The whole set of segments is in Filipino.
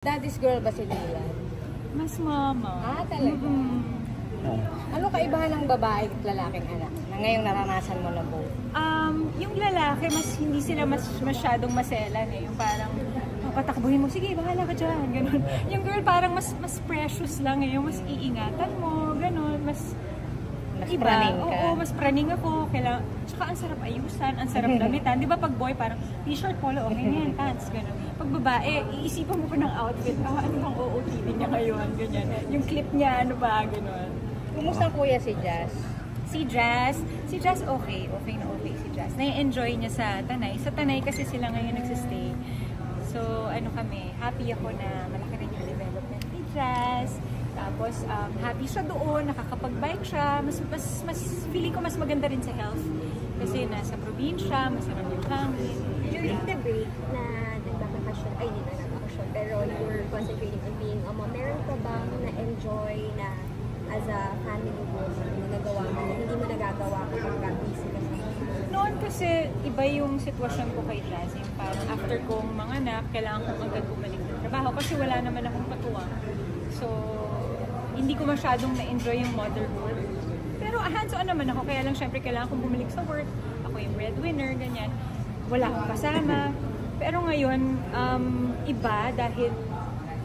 Daddy's girl ba si Dylan? Mas mama. Ah, talaga? Ano kaibahan ng babae at lalaking anak na ngayong naranasan mo na po? Yung lalaki, hindi sila masyadong maselan eh. Yung parang, patakbuhin mo, sige, bahala ka dyan, ganun. Yung girl parang mas precious lang eh. Yung mas iingatan mo, ganun, mas iba. Praning ka. Oo, mas praning ako. Tsaka ang sarap ayusan, ang sarap damitan. Di ba pag boy, parang t-shirt, polo, okay yan, pants, ganun. Pag babae, iisipan mo ko ng outfit. Ano bang OOTD niya ngayon, ganyan. Yung clip niya, ano ba, ganun. Kumusta kuya si Jazz? Si Jazz okay na okay si Jazz. Nai-enjoy niya sa Tanay. Sa Tanay kasi sila ngayon nagsistay. So, ano kami, happy ako na malaki rin yung development ni Jazz. Tapos, happy siya doon, nakakapag-bike siya. Mas feeling ko mas maganda rin sa health. Kasi nasa probinsya, masarap yung hangin. During the break na nagbakasyon, ay hindi na nagbakasyon, pero you were concentrating on being a mom, meron ka bang na-enjoy na as a family woman na nagawa mo, na hindi mo nagagawa kapag busy ka sa Noon kasi iba yung sitwasyon ko kay Jazz. Yung parang after kong manganak, kailangan kong agad bumalik ng trabaho kasi wala naman akong katuwang. So, hindi ko masyadong na-enjoy yung motherhood. Pero hands-on naman ako, kaya lang syempre kailangan kong bumalik sa work. Ako yung breadwinner, ganyan. Wala akong kasama. Pero ngayon, iba dahil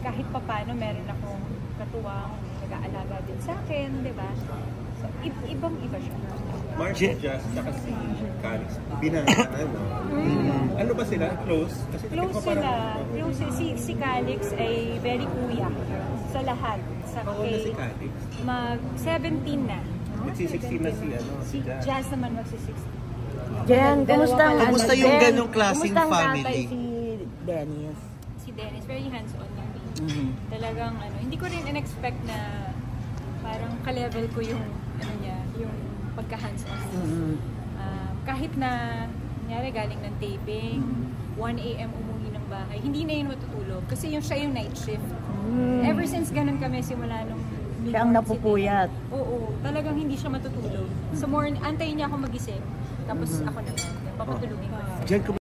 kahit papano meron akong katuwang, nag-aalaga din sa akin, di ba? So, ibang-iba siya. Marcia, Jazz, saka si Calix, binangaan, no? Ano ba sila? Close? Kasi Close sila. Close. Si Calix ay very kuya sa lahat. How old na si Calix? Mag-17 na. Magsi-16 na si Jazz naman magsi-16. Jen, kumusta yung ganong klaseng family? Si Dennis? Si Dennis, very hands-on yung talagang hindi ko rin in-expect na parang ka-level ko yung niya, yung pagka-hands-on. Kahit na kunyari galing ng taping, 1 AM umuwi ng bahay, hindi na yun matutulog kasi siya yung night shift. Ever since ganun kami simula nung siya ang napupuyat. Oo, talagang hindi siya matutulog. Sa morning, antayin niya ako magising. Tapos ako naman, papatulugin ko.